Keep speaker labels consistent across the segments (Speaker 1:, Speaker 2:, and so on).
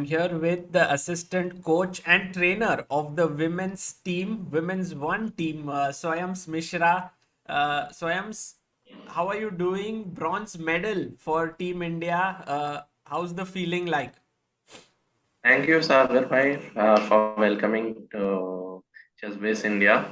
Speaker 1: I'm here with the assistant coach and trainer of the women's team, women's one team, Swayams Mishra. Swayams, how are you doing? Bronze medal for Team India. How's the feeling like?
Speaker 2: Thank you, Sagar Bhai, for welcoming to ChessBase India.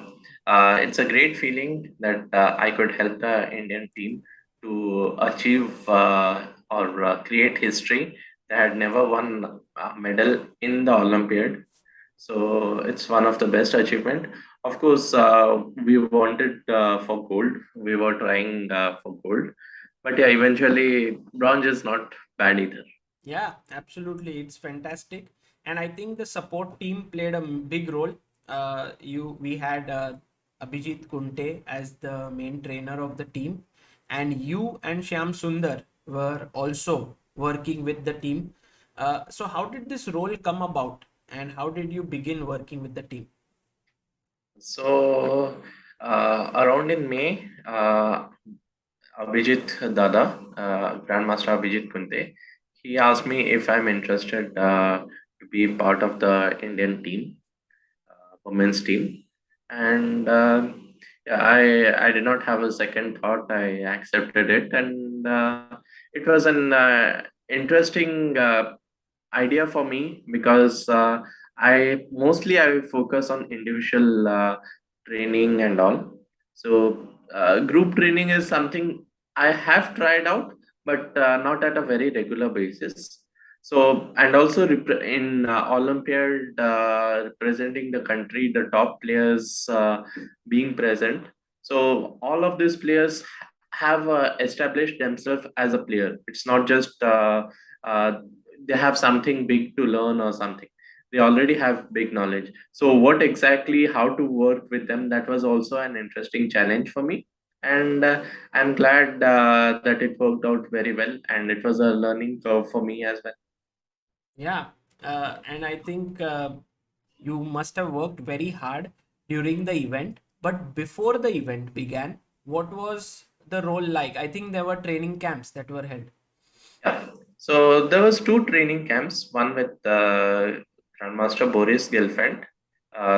Speaker 2: It's a great feeling that I could help the Indian team to achieve or create history. They had never won a medal in the Olympiad, so it's one of the best achievement. Of course, we wanted for gold. We were trying for gold, but yeah, eventually bronze is not bad either.
Speaker 1: Yeah, absolutely. It's fantastic. And I think the support team played a big role. We had Abhijit Kunte as the main trainer of the team, and you and Shyam Sundar were also working with the team. So how did this role come about, and how did you begin working with the team?
Speaker 2: So around in May, Abhijit Dada, Grandmaster Abhijit Kunte, he asked me if I'm interested to be part of the Indian team, women's team, and yeah, I did not have a second thought. I accepted it, and it was an interesting idea for me because I focus on individual training and all. So group training is something I have tried out, but not at a very regular basis. So and also in Olympiad representing the country, the top players being present. So all of these players have established themselves as a player. It's not just uh, they have something big to learn or something. They already have big knowledge. So what exactly how to work with them, that was also an interesting challenge for me. And I'm glad that it worked out very well, and it was a learning curve for me as well.
Speaker 1: Yeah, and I think you must have worked very hard during the event. But before the event began, what was the role like? I think there were training camps that were held.
Speaker 2: Yeah. So there was two training camps, one with Grandmaster Boris Gelfand.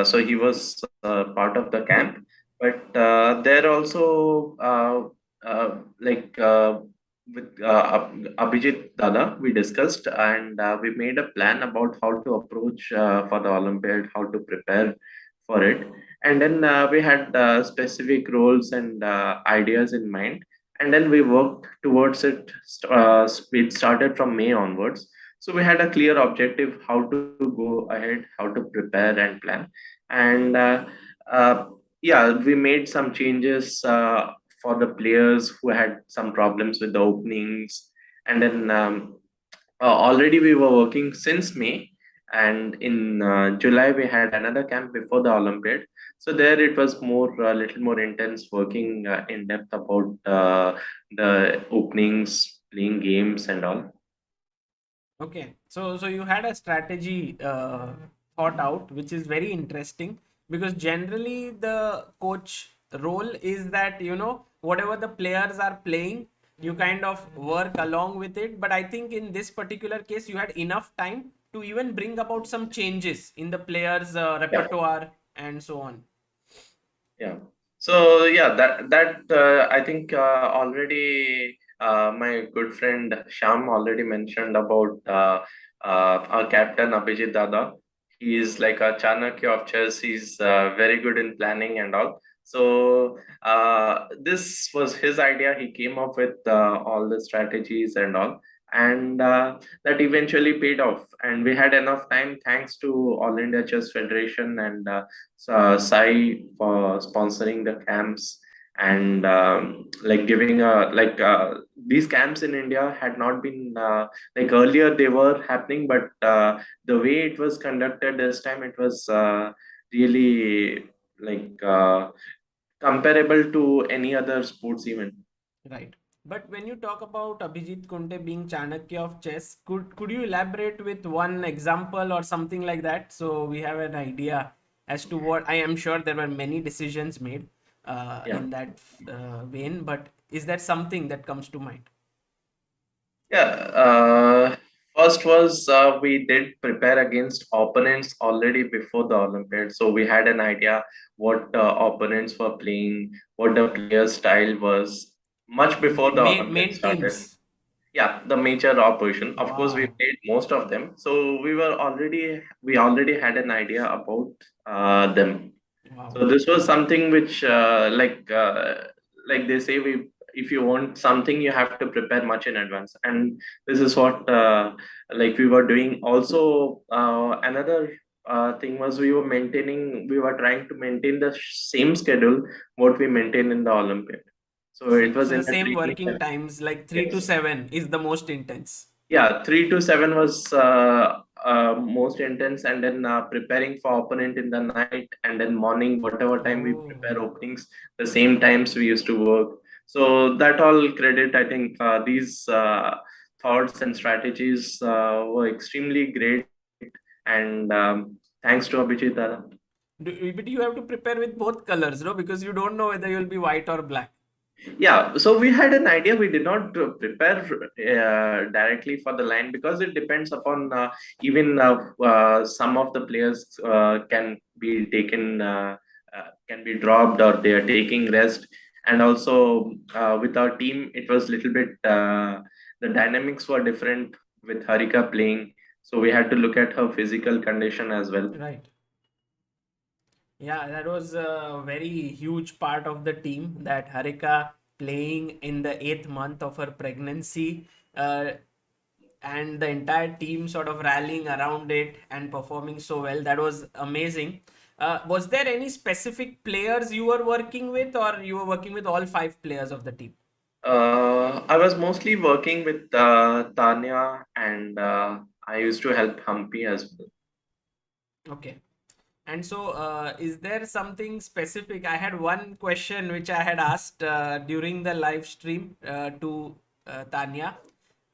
Speaker 2: So he was part of the camp, but there also like with Abhijit Dada, we discussed and we made a plan about how to approach for the Olympiad, how to prepare for it, and then we had specific roles and ideas in mind, and then we worked towards it. It started from May onwards, so we had a clear objective how to go ahead, how to prepare and plan. And uh, yeah, we made some changes for the players who had some problems with the openings. And then already we were working since May, and in July we had another camp before the Olympiad. So there it was more a little more intense, working in depth about the openings, playing games, and all.
Speaker 1: Okay, so you had a strategy thought out, which is very interesting because generally the coach role is that whatever the players are playing, you kind of work along with it. But I think in this particular case, you had enough time to even bring about some changes in the players'
Speaker 2: Yeah.
Speaker 1: repertoire and so on.
Speaker 2: Yeah. So yeah, that I think already my good friend Sham already mentioned about our captain Abhijit Dada. He is like a Chanakya of chess. He's very good in planning and all. So this was his idea. He came up with all the strategies and all, and that eventually paid off. And we had enough time, thanks to All India Chess Federation and Sai for sponsoring the camps, and like giving these camps in India had not been like earlier they were happening, but the way it was conducted this time, it was really like comparable to any other sports event.
Speaker 1: Right. But when you talk about Abhijit Kunte being Chanakya of chess, could you elaborate with one example or something like that so we have an idea as to what I am sure there were many decisions made
Speaker 2: Yeah.
Speaker 1: in that vein, but is there something that comes to mind?
Speaker 2: Yeah. First was we did prepare against opponents already before the Olympiad. So we had an idea what opponents were playing, what the player style was much before the Olympiad
Speaker 1: Main
Speaker 2: started.
Speaker 1: teams.
Speaker 2: Yeah, the major opposition. Of course, we
Speaker 1: Wow.
Speaker 2: played most of them. So we already had an idea about them.
Speaker 1: Wow.
Speaker 2: So this was something which, like they say, we if you want something, you have to prepare much in advance, and this is what like we were doing. Also, another thing was we were trying to maintain the same schedule what we maintain in the Olympiad. So it was
Speaker 1: So
Speaker 2: in
Speaker 1: the
Speaker 2: a
Speaker 1: same
Speaker 2: training.
Speaker 1: working times, like 3 to
Speaker 2: Yes.
Speaker 1: 7 is the most intense.
Speaker 2: Yeah, 3 to 7 was most intense, and then preparing for opponent in the night, and then morning, whatever time we
Speaker 1: Oh,
Speaker 2: prepare openings, the same times we used to work. So that all credit, I think, these thoughts and strategies were extremely great, and thanks to Abhijit Dada.
Speaker 1: but you have to prepare with both colors, no? Because you don't know whether you'll be white or black.
Speaker 2: Yeah, so we had an idea. We did not prepare directly for the line because it depends upon even some of the players can be dropped or they are taking rest. And also with our team, it was little bit the dynamics were different with Harika playing, so we had to look at her physical condition as well.
Speaker 1: Right. Yeah, that was a very huge part of the team, that Harika playing in the 8th month of her pregnancy, uh, and the entire team sort of rallying around it and performing so well. That was amazing. Was there any specific players you were working with, or you were working with all 5 players of the team?
Speaker 2: I was mostly working with Tanya, and I used to help Humpy as well.
Speaker 1: Okay. And so, is there something specific? I had one question which I had asked during the live stream to Tanya,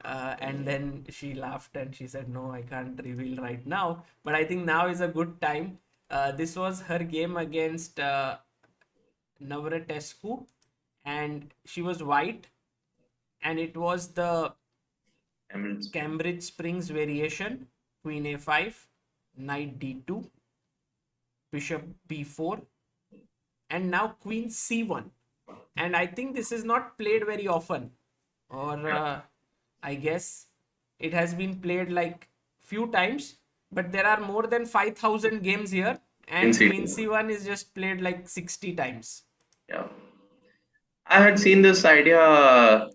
Speaker 1: and then she laughed and she said, "No, I can't reveal right now." But I think now is a good time. This was her game against Navratescu, and she was white, and it was the
Speaker 2: Emirates.
Speaker 1: Cambridge Springs variation: Queen A5, Knight D2, Bishop B4, and now Queen C1. And I think this is not played very often, or I guess it has been played like few times, but there are more than 5,000 games here,
Speaker 2: Queen
Speaker 1: and Queen
Speaker 2: C2.
Speaker 1: C1 is just played like 60 times.
Speaker 2: Yeah. I had seen this idea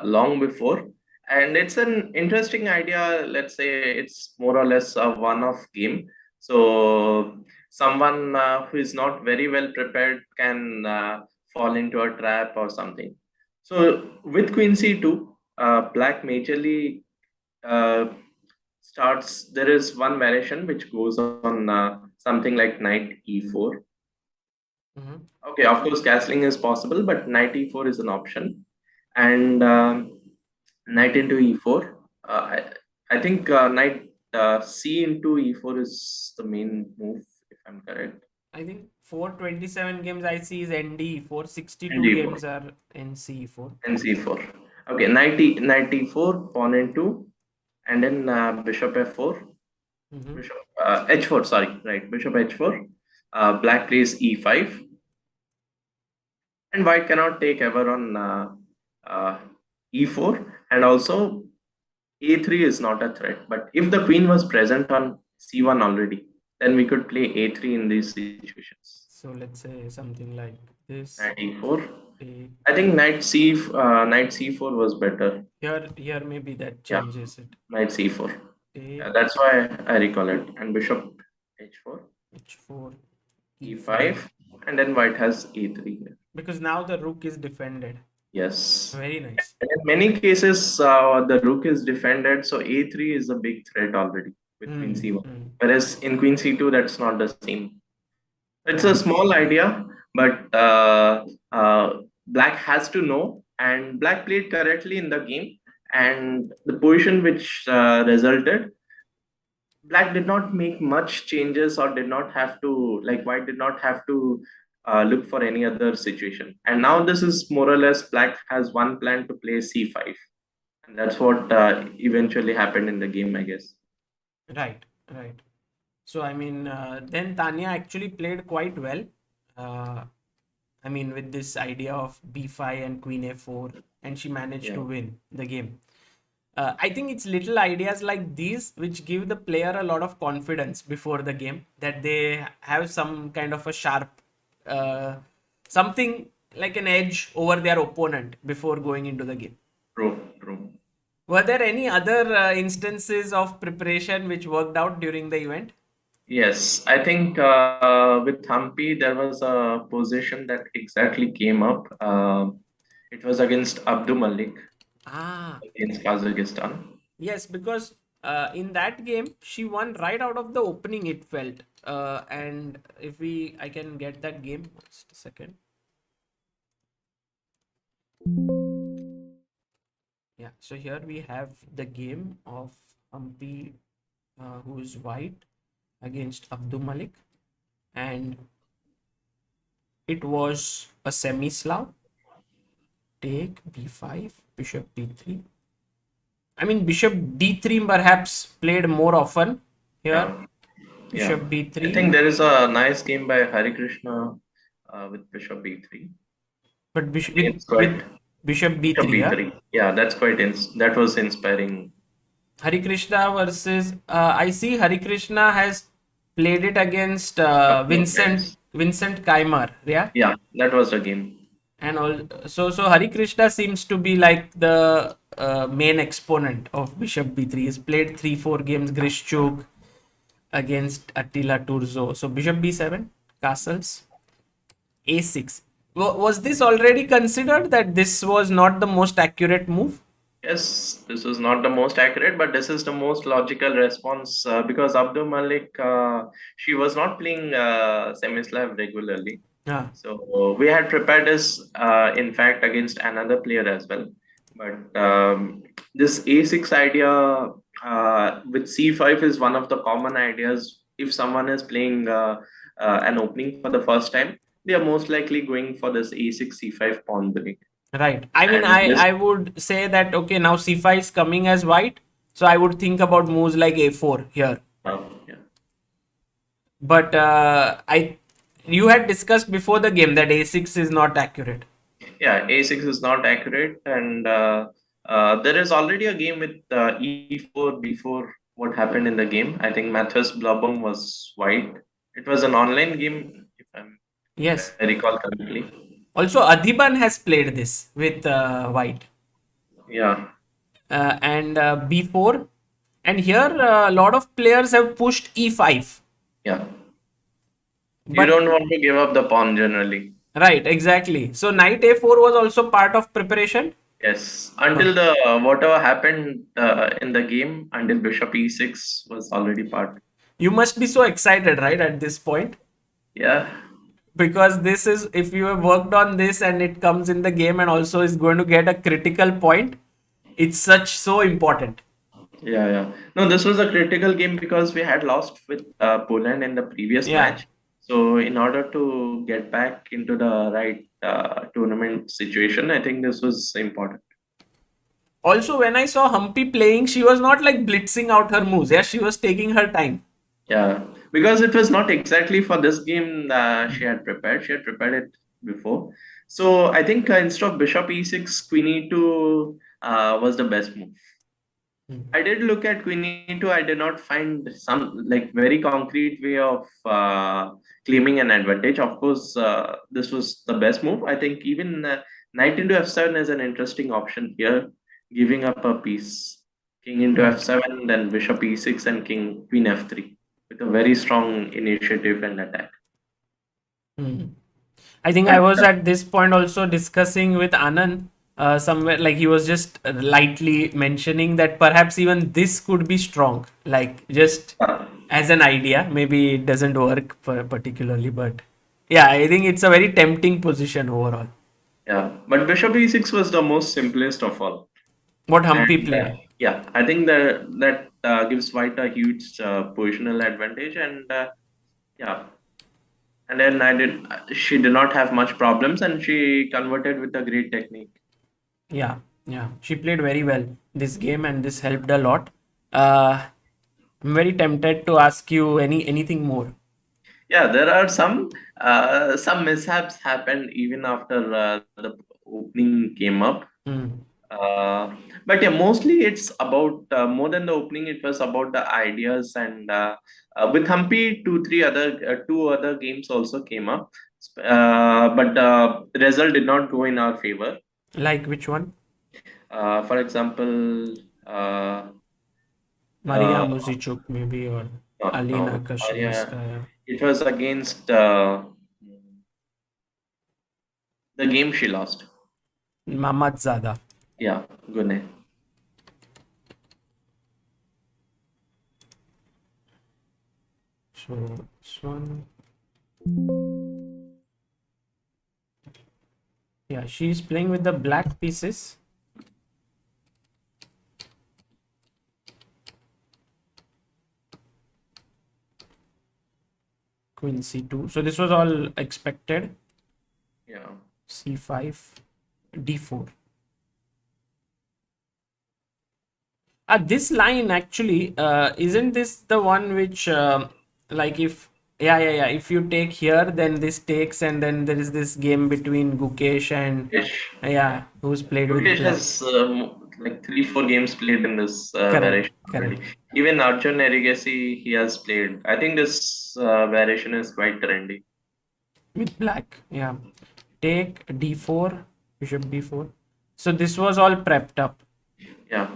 Speaker 2: long before, and it's an interesting idea. Let's say it's more or less a one-off game. So someone who is not very well prepared can fall into a trap or something. So with Queen C2, Black majorly uh, starts. There is one variation which goes on something like Knight E4.
Speaker 1: Mhm.
Speaker 2: Okay, of course, castling is possible, but knight e4 is an option, and knight into e4. I think knight c into e4 is the main move, if I'm correct.
Speaker 1: I think 427 games I see is ND4,
Speaker 2: And
Speaker 1: 62
Speaker 2: e4
Speaker 1: games are NC4.
Speaker 2: and c4. Okay, knight e4, pawn into, and then bishop f4,
Speaker 1: Mm-hmm.
Speaker 2: bishop h4. Sorry, right, bishop h4. Black plays e5, and white cannot take ever on uh, e4, and also a3 is not a threat, but if the queen was present on c1 already, then we could play a3 in these situations.
Speaker 1: So let's say something like this.
Speaker 2: Knight e4.
Speaker 1: Take.
Speaker 2: I think knight c4 was better.
Speaker 1: Here maybe that
Speaker 2: Yeah,
Speaker 1: changes it.
Speaker 2: knight c4. Yeah,
Speaker 1: Take
Speaker 2: that's why I recall it. And bishop h4,
Speaker 1: H4, E5.
Speaker 2: e5, and then white has e3 here.
Speaker 1: Because now the rook is defended.
Speaker 2: Yes.
Speaker 1: Very nice.
Speaker 2: And in many cases, the rook is defended, so a3 is a big threat already with queen
Speaker 1: Hmm.
Speaker 2: c1.
Speaker 1: Hmm.
Speaker 2: Whereas in queen c2, that's not the same. It's a
Speaker 1: Right.
Speaker 2: small idea, but Black has to know, and Black played correctly in the game. And the position which resulted, Black did not make much changes or did not have to, like, White did not have to look for any other situation. And now this is more or less Black has one plan to play c5. And that's what eventually happened in the game, I guess.
Speaker 1: Right, right. So I mean, then Tanya actually played quite well. Uh, I mean, with this idea of b5 and queen a4, and she managed
Speaker 2: Yeah,
Speaker 1: to win the game. I think it's little ideas like these which give the player a lot of confidence before the game, that they have some kind of a sharp, uh, something like an edge over their opponent before going into the game.
Speaker 2: true, true.
Speaker 1: Were there any other instances of preparation which worked out during the event?
Speaker 2: Yes, I think with Humpy, there was a position that exactly came up. It was against Abdul Malik
Speaker 1: Ah,
Speaker 2: against Kazakhstan.
Speaker 1: yes, because in that game she won right out of the opening. It felt, and if I can get that game. Just a second. Yeah, so here we have the game of Humpy, who is white, against Abdul Malik, and it was a semi-Slav. Take b5, bishop b3. I mean, bishop d3 perhaps played more often here.
Speaker 2: Yeah, yeah.
Speaker 1: Bishop
Speaker 2: I
Speaker 1: b3,
Speaker 2: think there is a nice game by Hari Krishna with Bishop B3.
Speaker 1: but
Speaker 2: I
Speaker 1: bishop,
Speaker 2: think
Speaker 1: with
Speaker 2: it's quite
Speaker 1: bishop
Speaker 2: Bishop
Speaker 1: b3. Yeah,
Speaker 2: B3. Yeah, that's quite that was inspiring.
Speaker 1: Hari Krishna versus. I see Hari Krishna has played it against
Speaker 2: Couple of times.
Speaker 1: Vincent Keimer. Yeah,
Speaker 2: Yeah, that was the game.
Speaker 1: and all. So Hari Krishna seems to be like the main exponent of bishop b3. He's played 3-4 games. Grishchuk against Attila Turzo. So bishop b7, castles, a6. Was this already considered that this was not the most accurate move?
Speaker 2: Yes, this is not the most accurate, but this is the most logical response because Abdul Malik, she was not playing semi-Slav regularly.
Speaker 1: Ah,
Speaker 2: So we had prepared this, in fact, against another player as well. But this A6 idea with C5 is one of the common ideas. If someone is playing an opening for the first time, they are most likely going for this A6 C5 pawn break.
Speaker 1: right. I mean,
Speaker 2: And this
Speaker 1: I would say that okay, now c5 is coming as white, so I would think about moves like a4 here.
Speaker 2: yeah.
Speaker 1: But I you had discussed before the game that a6 is not accurate.
Speaker 2: Yeah, A6 is not accurate, and there is already a game with E4 before what happened in the game. I think Matthias Blobom was white. It was an online game, if
Speaker 1: Yes.
Speaker 2: I recall correctly.
Speaker 1: Also, Adhiban has played this with white,
Speaker 2: Yeah,
Speaker 1: and b4, and here a lot of players have pushed e5.
Speaker 2: yeah. You
Speaker 1: But
Speaker 2: don't want to give up the pawn generally.
Speaker 1: right, exactly. So knight a4 was also part of preparation.
Speaker 2: Yes,
Speaker 1: Huh.
Speaker 2: until the whatever happened in the game, until Bishop E6 was already part.
Speaker 1: You must be so excited, right, at this point,
Speaker 2: Yeah,
Speaker 1: because this is if you have worked on this and it comes in the game and also is going to get a critical point, it's such so important.
Speaker 2: yeah, yeah. No, this was a critical game because we had lost with Poland in the previous
Speaker 1: Yeah.
Speaker 2: match. So, in order to get back into the right tournament situation, I think this was important.
Speaker 1: Also, when I saw Humpy playing, she was not like blitzing out her moves. Yeah, she was taking her time.
Speaker 2: Yeah, because it was not exactly for this game she had prepared. She had prepared it before. So, I think instead of Bishop E6, Queen E2 was the best move. I did look at Queen E2. I did not find some like very concrete way of claiming an advantage. Of course, this was the best move. I think even Knight into F7 is an interesting option here, giving up a piece. King into
Speaker 1: Hmm.
Speaker 2: F7, then Bishop E6 and King Queen F3 with a very strong initiative and attack.
Speaker 1: Hmm. I think I
Speaker 2: But
Speaker 1: was at this point also discussing with Anand somewhere, like he was just lightly mentioning that perhaps even this could be strong, like just as an idea. Maybe it doesn't work particularly, but yeah, I think it's a very tempting position overall.
Speaker 2: yeah, but Bishop E6 was the most simplest of all.
Speaker 1: What
Speaker 2: And
Speaker 1: Humpy played.
Speaker 2: yeah, I think that gives White a huge positional advantage, and yeah, and then she did not have much problems, and she converted with a great technique.
Speaker 1: Yeah. Yeah, she played very well this game, and this helped a lot. Uh, I'm very tempted to ask you anything more.
Speaker 2: Yeah, there are some mishaps happened even after the opening came up.
Speaker 1: Hmm.
Speaker 2: Uh, but yeah, mostly it's about more than the opening. It was about the ideas and with Humpy, two other games also came up, but result did not go in our favor.
Speaker 1: Like which one?
Speaker 2: For example, uh,
Speaker 1: Maria
Speaker 2: the
Speaker 1: Muzichuk maybe, or
Speaker 2: no,
Speaker 1: Alina
Speaker 2: yeah,
Speaker 1: Kashinskaya.
Speaker 2: it was against the game she lost.
Speaker 1: Mamad Zada.
Speaker 2: Yeah, Gune.
Speaker 1: So this one, yeah, she's playing with the black pieces. Queen C2. So this was all expected.
Speaker 2: Yeah.
Speaker 1: C5, D4. This line actually, isn't this the one which, like if, yeah. If you take here, then this takes, and then there is this game between Gukesh and,
Speaker 2: Yes. Yeah.
Speaker 1: yeah, who's played with
Speaker 2: Yogesh
Speaker 1: black.
Speaker 2: has like 3-4 games played in this
Speaker 1: Correct,
Speaker 2: variation already.
Speaker 1: correct.
Speaker 2: Even Arjun Erigasi, he has played. I think this variation is quite trendy.
Speaker 1: With black, yeah. Take D4, bishop D4. So this was all prepped up.
Speaker 2: Yeah.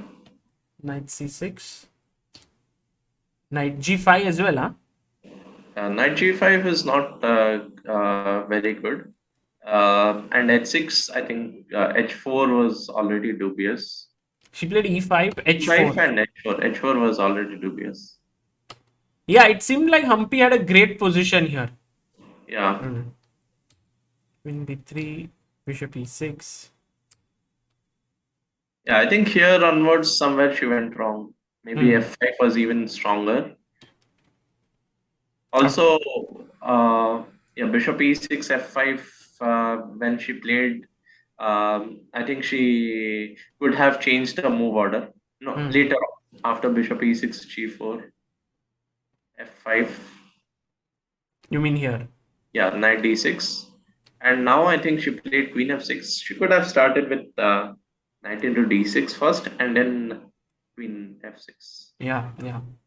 Speaker 1: Knight C6, Knight G5 as well, huh?
Speaker 2: Knight G5 is not very good. And H6, I think H4 was already dubious.
Speaker 1: She played E5,
Speaker 2: E5
Speaker 1: H4.
Speaker 2: and H4. H4 was already dubious.
Speaker 1: Yeah, it seemed like Humpy had a great position here.
Speaker 2: Yeah.
Speaker 1: Mm. Queen B3, Bishop E6.
Speaker 2: Yeah, I think here onwards somewhere she went wrong. Maybe
Speaker 1: Hmm.
Speaker 2: F5 was even stronger.
Speaker 1: Af-
Speaker 2: Also, yeah, Bishop E6, F5, when she played, I think she could have changed the move order. No,
Speaker 1: hmm.
Speaker 2: later on, after Bishop E6, G4, F5,
Speaker 1: You mean here?
Speaker 2: yeah, Knight D6. And now I think she played Queen F6. She could have started with Knight into D6 first and then Queen F6.
Speaker 1: Yeah.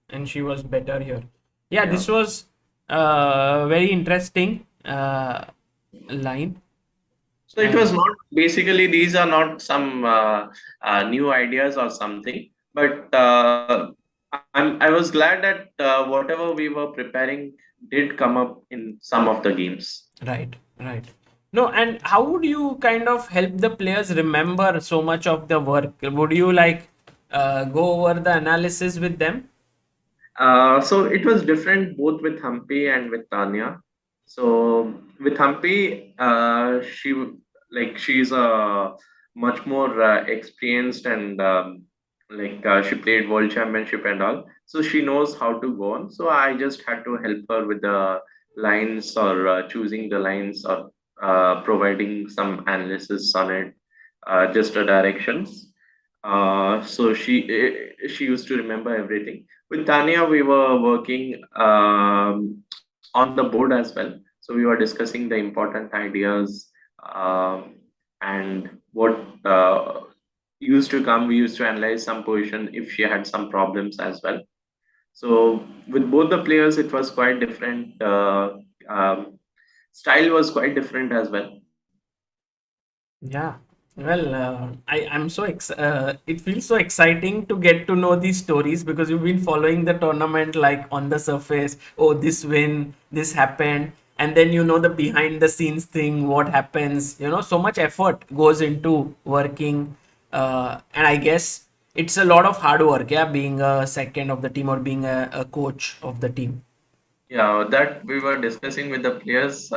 Speaker 1: And she was better here. Yeah,
Speaker 2: Yeah.
Speaker 1: this was very interesting line.
Speaker 2: So it was
Speaker 1: And
Speaker 2: not basically these are not some new ideas or something, but I was glad that whatever we were preparing did come up in some of the games.
Speaker 1: right. No, and how would you kind of help the players remember so much of the work? Would you like go over the analysis with them?
Speaker 2: So it was different both with Humpy and with Tanya. So with Humpy, she's a much more experienced and she played world championship and all. So she knows how to go on. So I just had to help her with the lines or choosing the lines or providing some analysis on it, just the directions. She used to remember everything. With Tanya, we were working on the board as well. So we were discussing the important ideas and what used to come. We used to analyze some position if she had some problems as well. So with both the players, it was quite different. Style was quite different as well.
Speaker 1: Yeah. Well, I'm so it feels so exciting to get to know these stories because you've been following the tournament like on the surface. Oh, this win, this happened, and then you know the behind the scenes thing, what happens. So much effort goes into working, and I guess it's a lot of hard work. Yeah, being a second of the team or being a coach of the team.
Speaker 2: Yeah, that we were discussing with the players.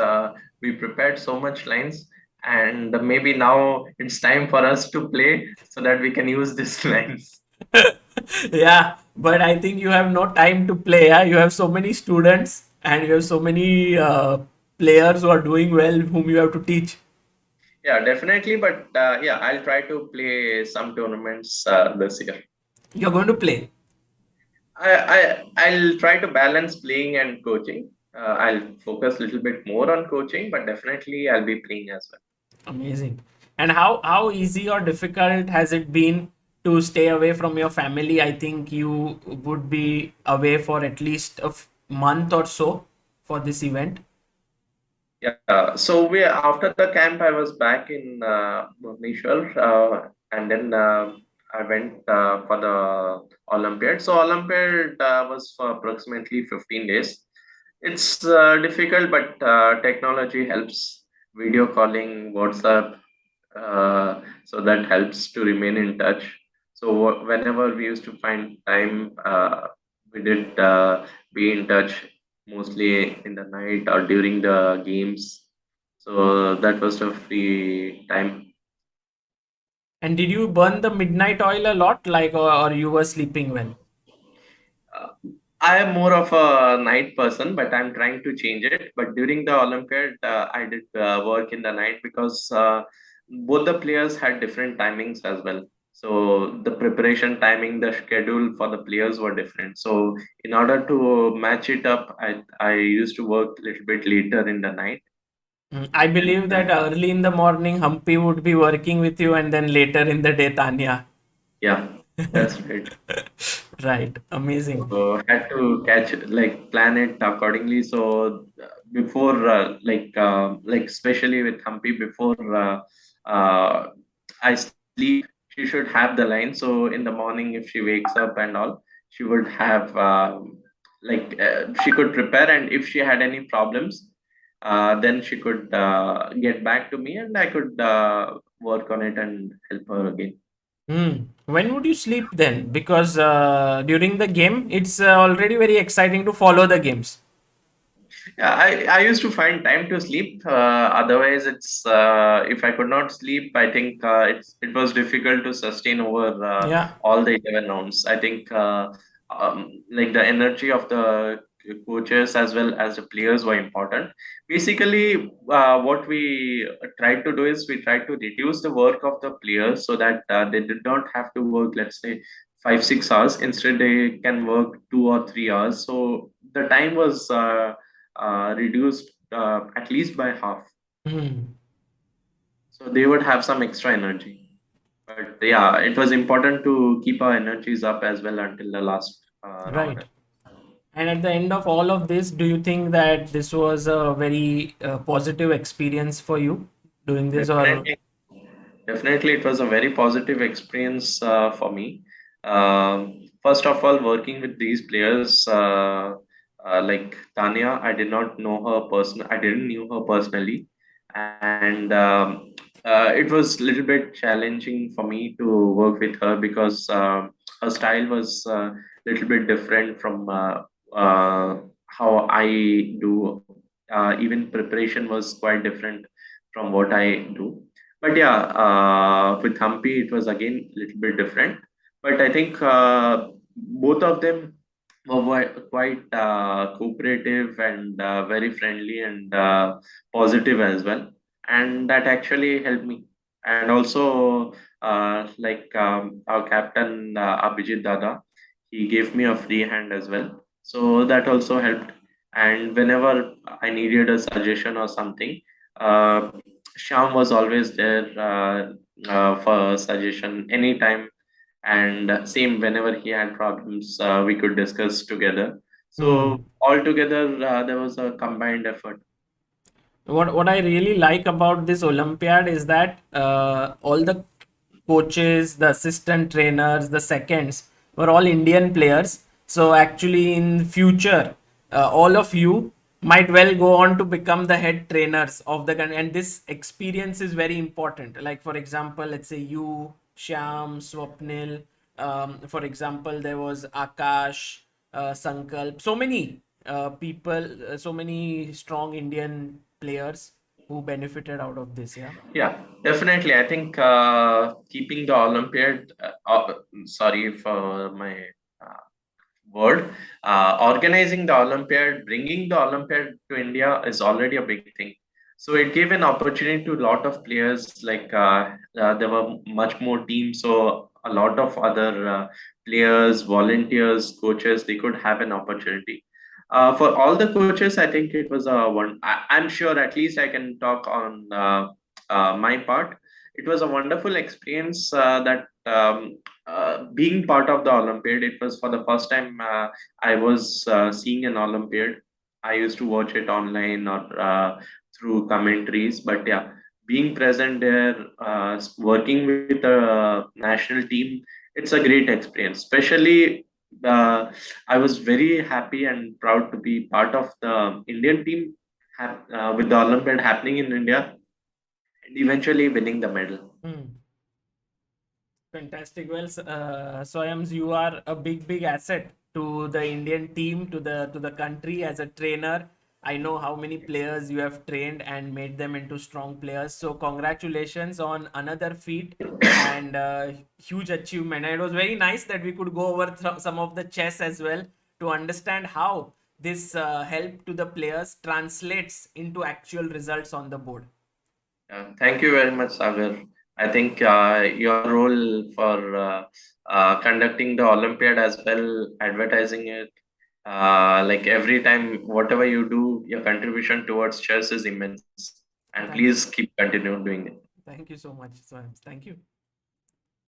Speaker 2: We prepared so much lines, and maybe now it's time for us to play so that we can use these lines.
Speaker 1: Yeah, but I think you have no time to play. Yeah, you have so many students and you have so many players who are doing well, whom you have to teach.
Speaker 2: Yeah, definitely. But yeah, I'll try to play some tournaments this year.
Speaker 1: You're going to play.
Speaker 2: I'll try to balance playing and coaching. I'll focus a little bit more on coaching, but definitely I'll be playing as well.
Speaker 1: Amazing. And how easy or difficult has it been to stay away from your family? I think you would be away for at least a month or so for this event.
Speaker 2: Yeah, so we after the camp, I was back in Bhubaneswar, and then I went for the Olympiad. So Olympiad was for approximately 15 days. It's difficult, but technology helps. Video calling, WhatsApp, so that helps to remain in touch. So whenever we used to find time, we did be in touch mostly in the night or during the games. So that was the free time.
Speaker 1: And did you burn the midnight oil a lot, like, or you were sleeping well?
Speaker 2: Uh, I am more of a night person, but I'm trying to change it. But during the Olympiad, I did work in the night because both the players had different timings as well. So the preparation timing, the schedule for the players were different. So in order to match it up, I used to work a little bit later in the night.
Speaker 1: I
Speaker 2: And
Speaker 1: believe that early in the morning, Humpy would be working with you, and then later in the day, Tanya.
Speaker 2: yeah, that's right.
Speaker 1: Right. Amazing.
Speaker 2: So had to catch like plan it accordingly. So before like especially with Humpy before uh, I sleep, she should have the line. So in the morning, if she wakes up and all, she would have she could prepare, and if she had any problems, then she could get back to me, and I could work on it and help her again.
Speaker 1: When would you sleep then? Because during the game, it's already very exciting to follow the games.
Speaker 2: Yeah, I used to find time to sleep. Otherwise, it's if I could not sleep, I think it was difficult to sustain over
Speaker 1: Yeah.
Speaker 2: all the 11 rounds. I think like the energy of the coaches as well as the players were important. Basically, what we tried to do is we tried to reduce the work of the players so that they did not have to work, let's say, 5 6 hours. Instead, they can work 2 or 3 hours. So the time was reduced at least by half.
Speaker 1: Hmm.
Speaker 2: So they would have some extra energy. But yeah, it was important to keep our energies up as well until the last round.
Speaker 1: Right. And at the end of all of this, do you think that this was a very positive experience for you doing this, or?
Speaker 2: Definitely, definitely, it was a very positive experience for me. First of all, working with these players like Tanya, I did not know her person. I didn't knew her personally, and it was a little bit challenging for me to work with her because her style was a little bit different from how I do. Even preparation was quite different from what I do. But yeah, with Humpy, it was again a little bit different. But I think both of them were quite cooperative and very friendly and positive as well. And that actually helped me. And also, our captain, Abhijit Dada, he gave me a free hand as well. So that also helped. And whenever I needed a suggestion or something, uh, Sham was always there for suggestion anytime, and same whenever he had problems, we could discuss together. So
Speaker 1: Hmm.
Speaker 2: altogether, there was a combined effort.
Speaker 1: What I really like about this Olympiad is that all the coaches, the assistant trainers, the seconds were all Indian players. So actually, in future, all of you might well go on to become the head trainers of the country, and this experience is very important. Like for example, let's say you, Shyam, Swapnil. For example, there was Akash, Sankalp, so many people, so many strong Indian players who benefited out of this. Yeah.
Speaker 2: Yeah, definitely. I think keeping the Olympiad, sorry for my uh, word, organizing the Olympiad, bringing the Olympiad to India is already a big thing. So it gave an opportunity to a lot of players. Like there were much more teams, so a lot of other players, volunteers, coaches, they could have an opportunity. For all the coaches, I think it was a one. I'm sure at least I can talk on my part. It was a wonderful experience that being part of the Olympiad. It was for the first time I was seeing an Olympiad. I used to watch it online or through commentaries. But yeah, being present there, working with the national team, it's a great experience. Especially, I was very happy and proud to be part of the Indian team with the Olympiad happening in India and eventually winning the medal.
Speaker 1: Hmm. Fantastic. Well, Swayams, you are a big asset to the Indian team, to the country as a trainer. I know how many players you have trained and made them into strong players. So congratulations on another feat and huge achievement. And it was very nice that we could go over some of the chess as well to understand how this help to the players translates into actual results on the board.
Speaker 2: Thank you very much, Sagar. I think your role for conducting the Olympiad as well, advertising it, like every time, whatever you do, your contribution towards chess is immense. And
Speaker 1: Thank
Speaker 2: please keep continue doing it.
Speaker 1: thank you so much, Swayams. Thank you.